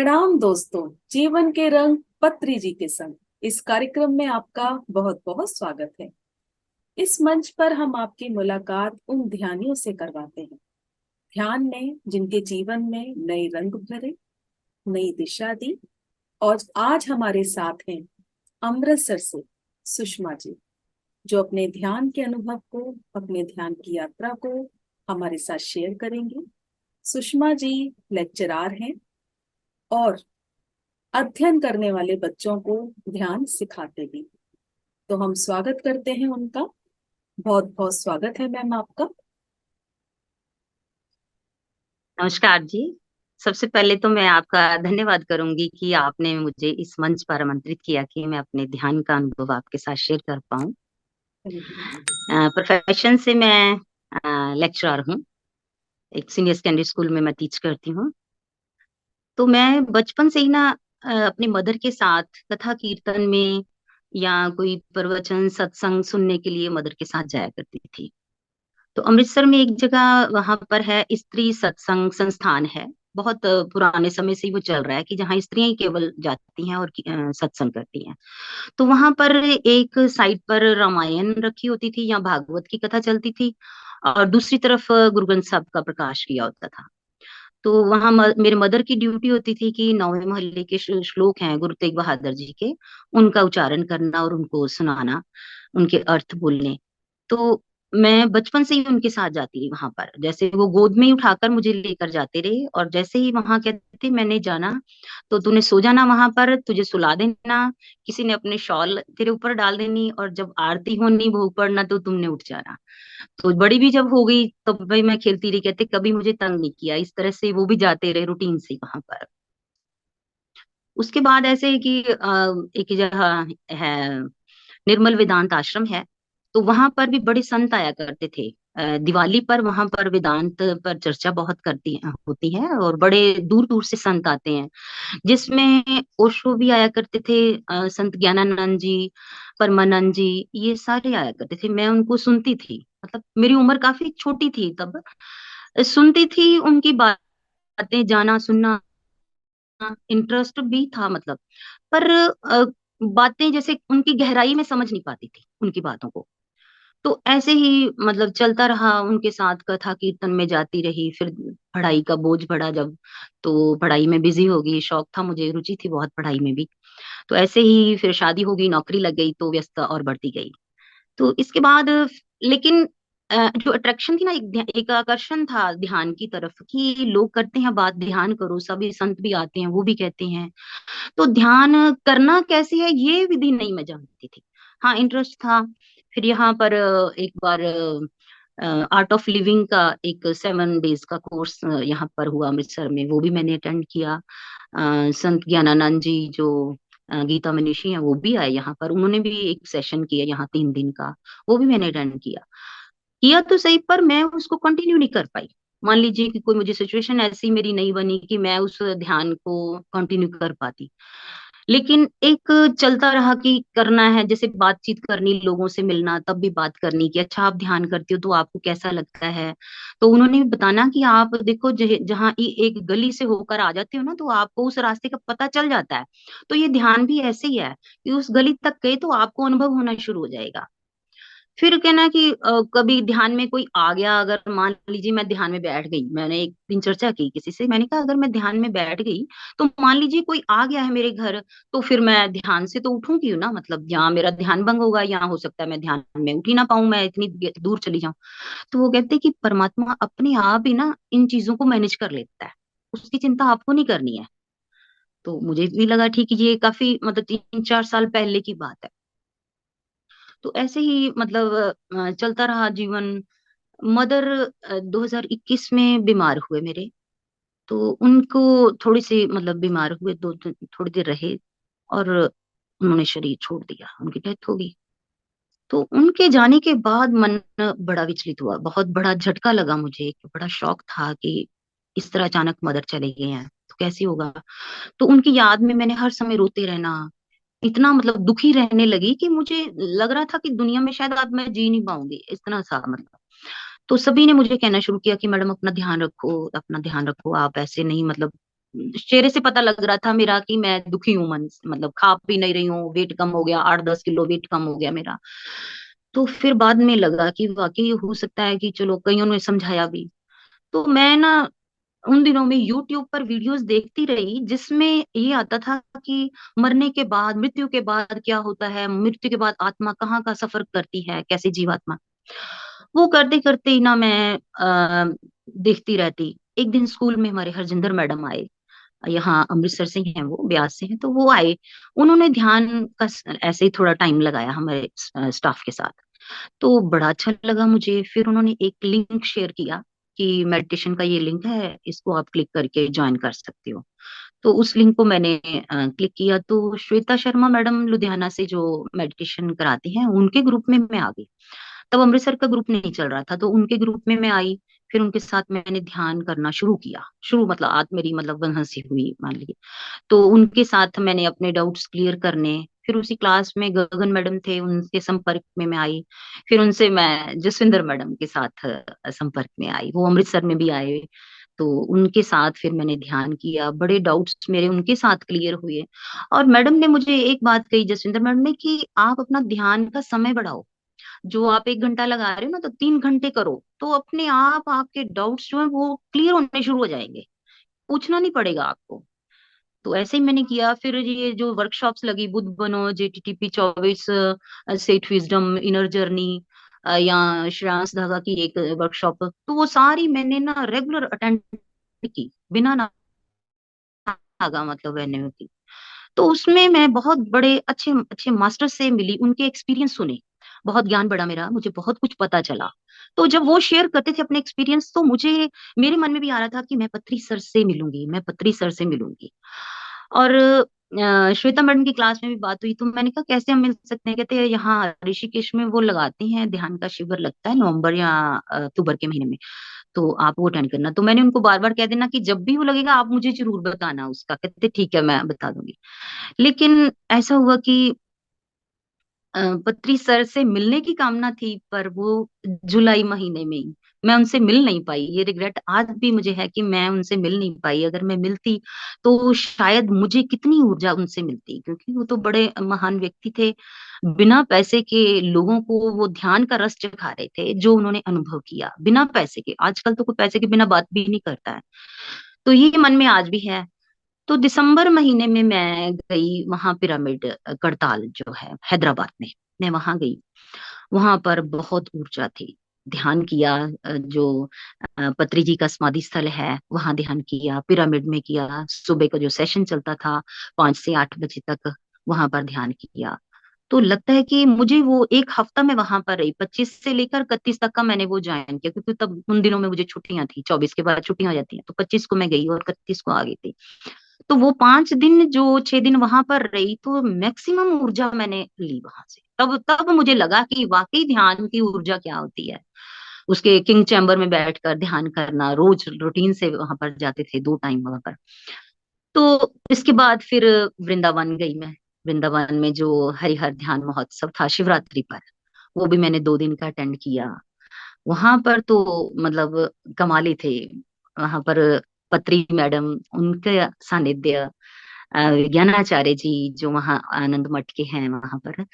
प्रणाम दोस्तों। जीवन के रंग पत्री जी के संग इस कार्यक्रम में आपका बहुत बहुत स्वागत है। इस मंच पर हम आपकी मुलाकात उन ध्यानियों से करवाते हैं, ध्यान ने जिनके जीवन में नए रंग भरे, नई दिशा दी। और आज हमारे साथ हैं अमृतसर से सुषमा जी, जो अपने ध्यान के अनुभव को, अपने ध्यान की यात्रा को हमारे साथ शेयर करेंगे। सुषमा जी लेक्चरार हैं और अध्ययन करने वाले बच्चों को ध्यान सिखाते भी। तो हम स्वागत करते हैं उनका। बहुत बहुत स्वागत है मैम आपका। नमस्कार जी। सबसे पहले तो मैं आपका धन्यवाद करूंगी कि आपने मुझे इस मंच पर आमंत्रित किया कि मैं अपने ध्यान का अनुभव आपके साथ शेयर कर पाऊं। प्रोफेशन से मैं लेक्चरर हूं। एक सीनियर सेकेंडरी स्कूल में मैं टीच करती हूं। तो मैं बचपन से ही अपनी मदर के साथ कथा कीर्तन में या कोई प्रवचन सत्संग सुनने के लिए मदर के साथ जाया करती थी। तो अमृतसर में एक जगह वहां पर है, स्त्री सत्संग संस्थान है। बहुत पुराने समय से ही वो चल रहा है कि जहाँ स्त्रियां ही केवल जाती हैं और सत्संग करती हैं। तो वहां पर एक साइड पर रामायण रखी होती थी या भागवत की कथा चलती थी, और दूसरी तरफ गुरु ग्रंथ साहब का प्रकाश किया होता था। तो वहां मेरे मदर की ड्यूटी होती थी कि नौवें महल्ले के श्लोक हैं गुरु तेग बहादुर जी के, उनका उच्चारण करना और उनको सुनाना, उनके अर्थ बोलने। तो मैं बचपन से ही उनके साथ जाती रही वहां पर। जैसे वो गोद में ही उठाकर मुझे लेकर जाते रहे, और जैसे ही वहां कहते मैंने जाना तो तूने सो जाना, वहां पर तुझे सुला देना, किसी ने अपने शॉल तेरे ऊपर डाल देनी, और जब आरती होनी भोग पड़ना तो तुमने उठ जाना। तो बड़ी भी जब हो गई तब भाई मैं खेलती रही, कहते कभी मुझे तंग नहीं किया। इस तरह से वो भी जाते रहे रूटीन से वहां पर। उसके बाद ऐसे है कि एक जगह है, निर्मल वेदांत आश्रम है। तो वहां पर भी बड़े संत आया करते थे। दिवाली पर वहां पर वेदांत पर चर्चा बहुत करती होती है, और बड़े दूर दूर से संत आते हैं, जिसमें ओशो भी आया करते थे, संत ज्ञानानंद जी, परमानंद जी, ये सारे आया करते थे। मैं उनको सुनती थी, मतलब मेरी उम्र काफी छोटी थी तब, सुनती थी उनकी बातें, जाना सुनना इंटरेस्ट भी था मतलब। पर बातें जैसे उनकी गहराई में समझ नहीं पाती थी उनकी बातों को। तो ऐसे ही मतलब चलता रहा, उनके साथ कथा कीर्तन में जाती रही। फिर पढ़ाई का बोझ बढ़ा जब, तो पढ़ाई में बिजी हो गई। शौक था मुझे, रुचि थी बहुत पढ़ाई में भी। तो ऐसे ही फिर शादी हो गई, नौकरी लग गई, तो व्यस्तता और बढ़ती गई। तो इसके बाद लेकिन जो अट्रैक्शन थी ना, एक आकर्षण था ध्यान की तरफ, कि लोग करते हैं बात, ध्यान करो, सभी संत भी आते हैं वो भी कहते हैं। तो ध्यान करना कैसे है ये विधि नहीं मैं जानती थी। हाँ, इंटरेस्ट था। फिर यहाँ पर एक बार आर्ट ऑफ लिविंग का एक 7 डेज का कोर्स यहाँ पर हुआ अमृतसर में, वो भी मैंने अटेंड किया। संत ज्ञानानंद जी जो गीता मनीषी हैं वो भी आए यहाँ पर, उन्होंने भी एक सेशन किया यहाँ 3 दिन का, वो भी मैंने अटेंड किया। किया तो सही, पर मैं उसको कंटिन्यू नहीं कर पाई। मान लीजिए कि कोई मुझे सिचुएशन ऐसी मेरी नहीं बनी कि मैं उस ध्यान को कंटिन्यू कर पाती। लेकिन एक चलता रहा कि करना है, जैसे बातचीत करनी, लोगों से मिलना, तब भी बात करनी कि अच्छा आप ध्यान करते हो तो आपको कैसा लगता है। तो उन्होंने बताना कि आप देखो जहाँ एक गली से होकर आ जाते हो ना, तो आपको उस रास्ते का पता चल जाता है। तो ये ध्यान भी ऐसे ही है कि उस गली तक गए तो आपको अनुभव होना शुरू हो जाएगा। फिर कहना कि कभी ध्यान में कोई आ गया, अगर मान लीजिए मैं ध्यान में बैठ गई, मैंने एक दिन चर्चा की किसी से, मैंने कहा अगर मैं ध्यान में बैठ गई तो मान लीजिए कोई आ गया है मेरे घर, तो फिर मैं ध्यान से तो उठूंगी ना, मतलब यहाँ मेरा ध्यान भंग होगा, यहाँ हो सकता है मैं ध्यान में उठ ही ना पाऊं, मैं इतनी दूर चली जाऊं। तो वो कहते हैं कि परमात्मा अपने आप ही ना इन चीजों को मैनेज कर लेता है, उसकी चिंता आपको नहीं करनी है। तो मुझे भी लगा ठीक है, ये काफी मतलब 3-4 साल पहले की बात है। तो ऐसे ही मतलब चलता रहा जीवन। मदर 2021 में बीमार हुए मेरे। तो उनको थोड़ी सी मतलब बीमार हुए, थोड़ी देर रहे, और उन्होंने शरीर छोड़ दिया, उनकी डेथ हो गई। तो उनके जाने के बाद मन बड़ा विचलित हुआ, बहुत बड़ा झटका लगा मुझे, एक बड़ा शौक था कि इस तरह अचानक मदर चले गए हैं तो कैसे होगा। तो उनकी याद में मैंने हर समय रोते रहना, इतना मतलब दुखी रहने लगी कि मुझे लग रहा था कि दुनिया में शायद अब मैं जी नहीं पाऊंगी, इस तरह सा मतलब। तो सभी ने मुझे कहना शुरू किया कि मैडम अपना ध्यान रखो, अपना ध्यान रखो, आप ऐसे नहीं मतलब चेहरे से पता लग रहा था मेरा कि मैं दुखी हूँ, मन मतलब खा पी नहीं रही हूँ, वेट कम हो गया, 8-10 किलो वेट कम हो गया मेरा। तो फिर बाद में लगा कि वाकई हो सकता है कि चलो, कईयों ने समझाया भी। तो मैं ना उन दिनों में यूट्यूब पर वीडियोस देखती रही जिसमें ये आता था कि मरने के बाद, मृत्यु के बाद क्या होता है, मृत्यु के बाद आत्मा कहाँ का सफर करती है, कैसे जीवात्मा। वो करते करते ही ना मैं देखती रहती। एक दिन स्कूल में हमारे हरजिंदर मैडम आए, यहाँ अमृतसर से ही हैं, वो ब्यास से हैं, तो वो आए। उन्होंने ध्यान का ऐसे ही थोड़ा टाइम लगाया हमारे स्टाफ के साथ। तो बड़ा अच्छा लगा मुझे। फिर उन्होंने एक लिंक शेयर किया कि मेडिटेशन का ये लिंक है, इसको आप क्लिक करके ज्वाइन कर सकते हो। तो उस लिंक को मैंने क्लिक किया, तो श्वेता शर्मा मैडम लुधियाना से जो मेडिटेशन कराती हैं, उनके ग्रुप में मैं आ गई। तब अमृतसर का ग्रुप नहीं चल रहा था, तो उनके ग्रुप में मैं आई। फिर उनके साथ मैंने ध्यान करना शुरू किया। शुरू मतलब आज मेरी मतलब वहां से हुई, मान लीजिए। तो उनके साथ मैंने अपने डाउट्स क्लियर करने। फिर उसी क्लास में गगन मैडम थे, उनके संपर्क में मैं आई। फिर उनसे मैं जसविंदर मैडम के साथ संपर्क में आई, वो अमृतसर में भी आए। तो उनके साथ फिर मैंने ध्यान किया, बड़े डाउट्स मेरे उनके साथ क्लियर हुए। और मैडम ने मुझे एक बात कही, जसविंदर मैडम ने, कि आप अपना ध्यान का समय बढ़ाओ। जो आप 1 घंटा लगा रहे हो ना, तो 3 घंटे करो, तो अपने आप आपके डाउट्स जो है वो क्लियर होने शुरू हो जाएंगे, पूछना नहीं पड़ेगा आपको। तो ऐसे ही मैंने किया। फिर ये जो वर्कशॉप्स लगी, बुद्ध बनो, JTTP 24, set wisdom, inner journey, या श्रेयांश धागा की एक वर्कशॉप, तो वो सारी मैंने ना रेगुलर अटेंड की, बिना नागा मतलब रहने की। तो उसमें मैं बहुत बड़े अच्छे अच्छे मास्टर से मिली, उनके एक्सपीरियंस सुने, बहुत ज्ञान बढ़ा मेरा, मुझे बहुत कुछ पता चला। तो जब वो शेयर करते थे अपने एक्सपीरियंस, तो मुझे, मेरे मन में भी आ रहा था कि मैं पत्री सर से मिलूंगी, मैं पत्री सर से मिलूंगी। और श्वेता मैडम की क्लास में भी बात हुई, तो मैंने कहा कैसे हम मिल सकते हैं। कहते हैं यहाँ ऋषिकेश में वो लगाती हैं, ध्यान का शिविर लगता है नवंबर या अक्टूबर के महीने में, तो आप वो अटेंड करना। तो मैंने उनको बार बार कह देना कि जब भी वो लगेगा आप मुझे जरूर बताना उसका। कहते ठीक है, मैं बता दूंगी। लेकिन ऐसा हुआ कि पत्री सर से मिलने की कामना थी, पर वो जुलाई महीने में ही मैं उनसे मिल नहीं पाई। ये रिग्रेट आज भी मुझे है कि मैं उनसे मिल नहीं पाई। अगर मैं मिलती तो शायद मुझे कितनी ऊर्जा उनसे मिलती, क्योंकि वो तो बड़े महान व्यक्ति थे। बिना पैसे के लोगों को वो ध्यान का रस चखा रहे थे, जो उन्होंने अनुभव किया बिना पैसे के। आजकल तो कोई पैसे के बिना बात भी नहीं करता है। तो ये मन में आज भी है। तो दिसंबर महीने में मैं गई वहां, पिरामिड करताल जो है हैदराबाद में, मैं वहां गई। वहां पर बहुत ऊर्जा थी। ध्यान किया, जो पत्री जी का समाधि स्थल है वहां ध्यान किया, पिरामिड में किया। सुबह का जो सेशन चलता था 5 से 8 बजे तक, वहां पर ध्यान किया। तो लगता है कि मुझे वो एक हफ्ता मैं वहां पर रही, 25 से लेकर 31 तक का मैंने वो ज्वाइन किया, क्योंकि तब उन दिनों में मुझे छुट्टियां थी, 24 के बाद छुट्टियां हो जाती हैं। तो 25 को मैं गई और 31 को आ गई थी। तो वो 5 दिन, जो 6 दिन वहां पर रही, तो मैक्सिमम ऊर्जा मैंने ली वहां से। तब तब मुझे लगा कि वाकई ध्यान की ऊर्जा क्या होती है। उसके किंग चैम्बर में बैठकर ध्यान करना, रोज रूटीन से वहां पर जाते थे, 2 टाइम वहां पर। तो इसके बाद फिर वृंदावन गई मैं। वृंदावन में जो हरिहर ध्यान महोत्सव था शिवरात्रि पर, वो भी मैंने 2 दिन का अटेंड किया। वहां पर तो मतलब कमाल ही थे। वहां पर पत्री मैडम, उनके सानिध्य, विज्ञानाचार्य जी जो वहाँ आनंद मठ के हैं वहां पर,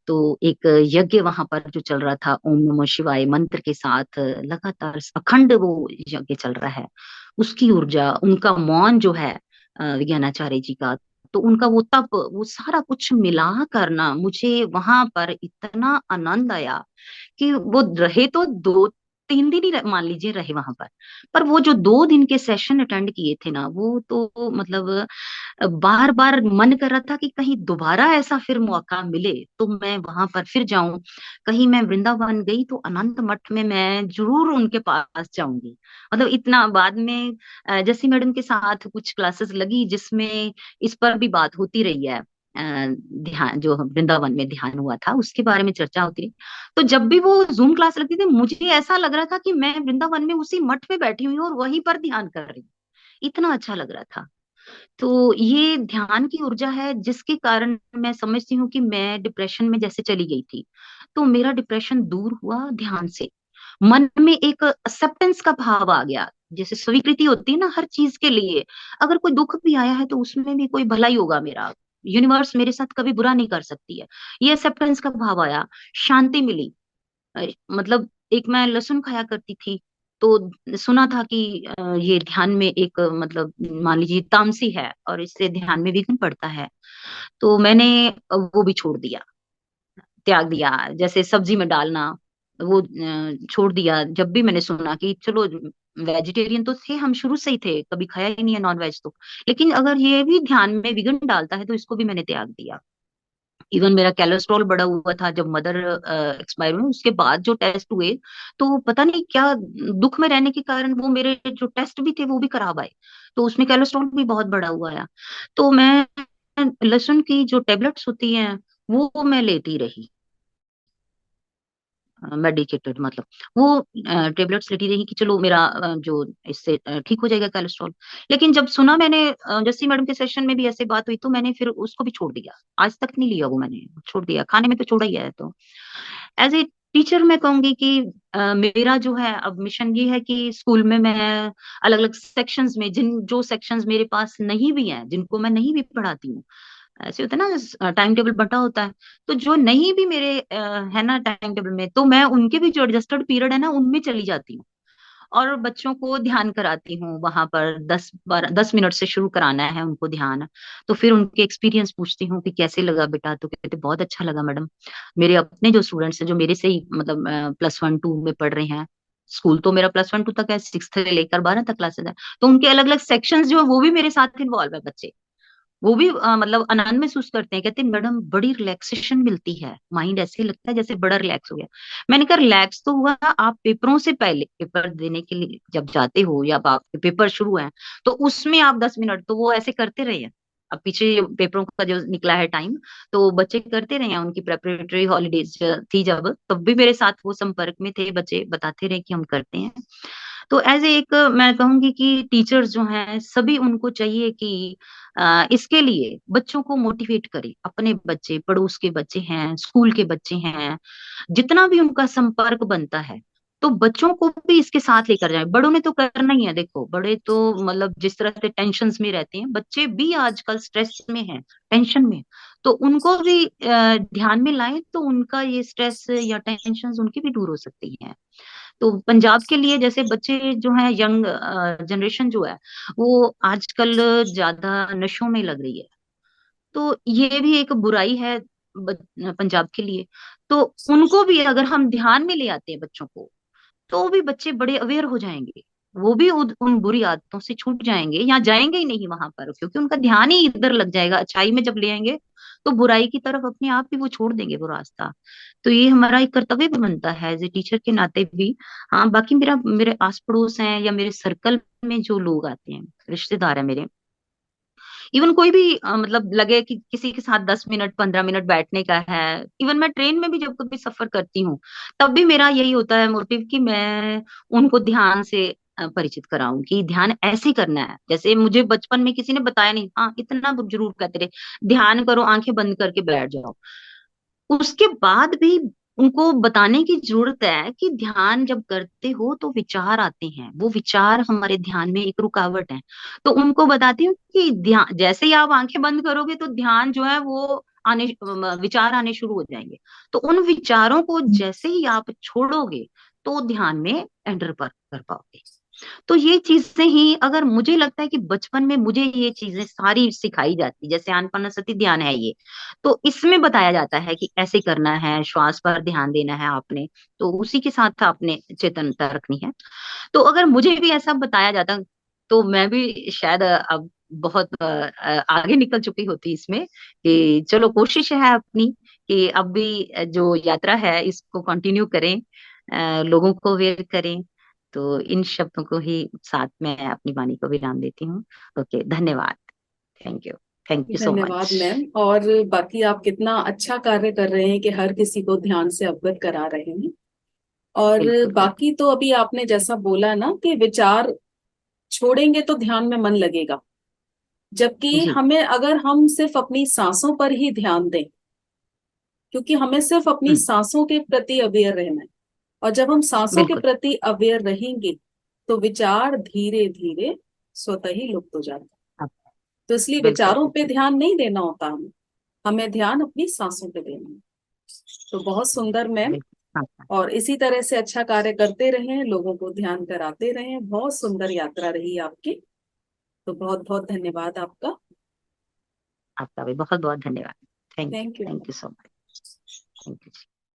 तो एक यज्ञ वहां पर जो चल रहा था, ओम नमः शिवाय मंत्र के साथ लगातार अखंड वो यज्ञ चल रहा है। उसकी ऊर्जा, उनका मौन जो है विज्ञानाचार्य जी का, तो उनका वो तप, वो सारा कुछ मिला करना, मुझे वहां पर इतना आनंद आया कि वो रहे तो 2-3 दिन ही मान लीजिए रहे वहां पर वो जो 2 दिन के सेशन अटेंड किए थे ना, वो तो मतलब बार बार मन कर रहा था कि कहीं दोबारा ऐसा फिर मौका मिले तो मैं वहां पर फिर जाऊं। कहीं मैं वृंदावन गई तो अनंत मठ में मैं जरूर उनके पास जाऊंगी। मतलब इतना बाद में जैसी मैडम के साथ कुछ क्लासेस लगी जिसमें इस पर भी बात होती रही है। ध्यान जो वृंदावन में ध्यान हुआ था उसके बारे में चर्चा होती रही। तो जब भी वो जूम क्लास लगती थी, मुझे ऐसा लग रहा था कि मैं वृंदावन में उसी मठ में बैठी हुई हूँ और वहीं पर ध्यान कर रही हूँ। इतना अच्छा लग रहा था। तो ये ध्यान की ऊर्जा है जिसके कारण मैं समझती हूँ कि मैं डिप्रेशन में जैसे चली गई थी, तो मेरा डिप्रेशन दूर हुआ ध्यान से। मन में एक एक्सेप्टेंस का भाव आ गया जैसे स्वीकृति होती है ना हर चीज के लिए, अगर कोई दुख भी आया है तो उसमें भी कोई भलाई होगा मेरा, यूनिवर्स मेरे साथ कभी बुरा नहीं कर सकती है, ये एक्सेप्टेंस का भाव आया, शांति मिली। मतलब एक मैं लहसुन खाया करती थी, तो सुना था कि ये ध्यान में एक मतलब मान लीजिए तामसी है और इससे ध्यान में विघ्न पड़ता है, तो मैंने वो भी छोड़ दिया, त्याग दिया। जैसे सब्जी में डालना वो छोड़ दिया, जब भी मैंने सुना कि चलो, वेजिटेरियन तो थे हम शुरू से ही थे, कभी खाया ही नहीं है नॉन वेज तो, लेकिन अगर ये भी ध्यान में विघ्न डालता है तो इसको भी मैंने त्याग दिया। इवन मेरा कोलेस्ट्रॉल बढ़ा हुआ था जब मदर एक्सपायर हुई, उसके बाद जो टेस्ट हुए तो पता नहीं क्या दुख में रहने के कारण वो मेरे जो टेस्ट भी थे वो भी खराब आए, तो उसमें कोलेस्ट्रॉल भी बहुत बढ़ा हुआ आया। तो मैं लहसुन की जो टेबलेट्स होती हैं वो मैं लेती रही, मेडिकेटेड मतलब वो टेबलेट्स लेती रही कि चलो मेरा जो इससे ठीक हो जाएगा कोलेस्ट्रॉल। लेकिन जब सुना मैंने जस्सी मैडम के सेशन में भी ऐसे बात हुई तो मैंने फिर उसको भी छोड़ दिया, आज तक नहीं लिया वो, मैंने छोड़ दिया, खाने में तो छोड़ा ही है। तो एज ए टीचर मैं कहूंगी कि मेरा जो है अब मिशन ये है कि स्कूल में मैं अलग अलग सेक्शंस में, जिन जो सेक्शंस मेरे पास नहीं भी हैं, जिनको मैं नहीं भी पढ़ाती हूँ, ऐसे होता है ना टाइम टेबल बटा होता है, तो जो नहीं भी मेरे है ना टाइम टेबल में, तो मैं उनके भी जो एडजस्टेड पीरियड है ना उनमें चली जाती हूँ और बच्चों को ध्यान कराती हूँ वहां पर। 10 मिनट से शुरू कराना है उनको ध्यान, तो फिर उनके एक्सपीरियंस पूछती हूँ कि कैसे लगा बेटा, तो कहते बहुत अच्छा लगा मैडम। मेरे अपने जो स्टूडेंट्स हैं जो मेरे से ही मतलब +1 2 में पढ़ रहे हैं, स्कूल तो मेरा +1 2 तक है, 6 से लेकर 12 तक क्लासेस है, तो उनके अलग अलग सेक्शंस जो है वो भी मेरे साथ इन्वॉल्व है बच्चे, वो भी मतलब आनंद महसूस करते हैं, कहते हैं मैडम बड़ी रिलैक्सेशन मिलती है, माइंड ऐसे लगता है जैसे बड़ा रिलैक्स हो गया। मैंने कहा रिलैक्स तो हुआ, आप पेपरों से पहले, पेपर देने के लिए जब जाते हो या आपके पेपर शुरू है तो उसमें आप 10 मिनट तो वो ऐसे करते रहे हैं। अब पीछे पेपरों का जो निकला है टाइम, तो बच्चे करते रहे हैं, उनकी प्रेपरेटरी हॉलीडेज थी जब, तब भी मेरे साथ वो संपर्क में थे, बच्चे बताते रहे कि हम करते हैं। तो एज एक मैं कहूंगी कि टीचर्स जो हैं सभी उनको चाहिए कि इसके लिए बच्चों को मोटिवेट करे, अपने बच्चे, पड़ोस के बच्चे हैं, स्कूल के बच्चे हैं, जितना भी उनका संपर्क बनता है तो बच्चों को भी इसके साथ लेकर जाए। बड़ों ने तो करना ही है, देखो बड़े तो मतलब जिस तरह से टेंशन में रहते हैं, बच्चे भी आजकल स्ट्रेस में हैं, टेंशन में, तो उनको भी ध्यान में लाएं तो उनका ये स्ट्रेस या टेंशन उनकी भी दूर हो सकती है। तो पंजाब के लिए जैसे बच्चे जो है, यंग जनरेशन जो है वो आजकल ज्यादा नशों में लग रही है, तो ये भी एक बुराई है पंजाब के लिए। तो उनको भी अगर हम ध्यान में ले आते हैं बच्चों को, तो भी बच्चे बड़े अवेयर हो जाएंगे, वो भी उन बुरी आदतों से छूट जाएंगे या जाएंगे ही नहीं वहां पर, क्योंकि उनका ध्यान ही इधर लग जाएगा, अच्छाई में जब ले आएंगे तो बुराई की तरफ अपने आप ही वो छोड़ देंगे वो रास्ता। तो ये हमारा एक कर्तव्य भी बनता है एज ए टीचर के नाते भी। हाँ बाकी मेरा, मेरे आस पड़ोस हैं या मेरे सर्कल में जो लोग आते हैं, रिश्तेदार है मेरे, इवन कोई भी मतलब लगे कि किसी के साथ 10 मिनट 15 मिनट बैठने का है, इवन मैं ट्रेन में भी जब कभी सफर करती हूँ तब भी मेरा यही होता है मोटिव कि मैं उनको ध्यान से परिचित कराऊं कि ध्यान ऐसे करना है, जैसे मुझे बचपन में किसी ने बताया नहीं, हाँ इतना जरूर कहते रहे ध्यान करो आंखें बंद करके बैठ जाओ, उसके बाद भी उनको बताने की जरूरत है कि ध्यान जब करते हो तो विचार आते हैं, वो विचार हमारे ध्यान में एक रुकावट है। तो उनको बताती हूँ कि ध्यान जैसे ही आप आंखें बंद करोगे तो ध्यान जो है वो आने, विचार आने शुरू हो जाएंगे, तो उन विचारों को जैसे ही आप छोड़ोगे तो ध्यान में एंटर कर पाओगे। तो ये चीजें ही अगर मुझे लगता है कि बचपन में मुझे ये चीजें सारी सिखाई जाती, जैसे आनापानसति ध्यान है ये, तो इसमें बताया जाता है कि ऐसे करना है, श्वास पर ध्यान देना है आपने, तो उसी के साथ आपने चेतनता रखनी है। तो अगर मुझे भी ऐसा बताया जाता तो मैं भी शायद अब बहुत आगे निकल चुकी होती इसमें, कि चलो कोशिश है अपनी कि अब भी जो यात्रा है इसको कंटिन्यू करें, लोगों को अवेयर करें। तो इन शब्दों को ही साथ में अपनी वाणी को विराम देती हूँ। ओके, धन्यवाद। Thank you. Thank you so धन्यवाद मच। मैम। और बाकी आप कितना अच्छा कार्य कर रहे हैं कि हर किसी को ध्यान से अवगत करा रहे हैं। और बिल्कुल बिल्कुल। बाकी तो अभी आपने जैसा बोला ना कि विचार छोड़ेंगे तो ध्यान में मन लगेगा, जबकि जी। हमें, अगर हम सिर्फ अपनी सांसों पर ही ध्यान दें, क्योंकि हमें सिर्फ अपनी हम्म। सांसों के प्रति अवेयर रहना है, और जब हम सांसों के बिल्कुल। प्रति अवेयर रहेंगे तो विचार धीरे धीरे स्वतः ही लुप्त हो जाते हैं। अब तो इसलिए बिल्कुल विचारों पे बिल्कुल ध्यान नहीं देना होता, हमें ध्यान अपनी सांसों पे देना है। तो बहुत सुंदर मैम। बिल्कुल। हाँ हाँ। और इसी तरह से अच्छा कार्य करते रहें, लोगों को ध्यान कराते रहें। बहुत सुंदर यात्रा रही आपकी। तो बहुत बहुत धन्यवाद आपका। आपका भी बहुत बहुत धन्यवाद। Thank you, thank you. Thank you so much. Thank you.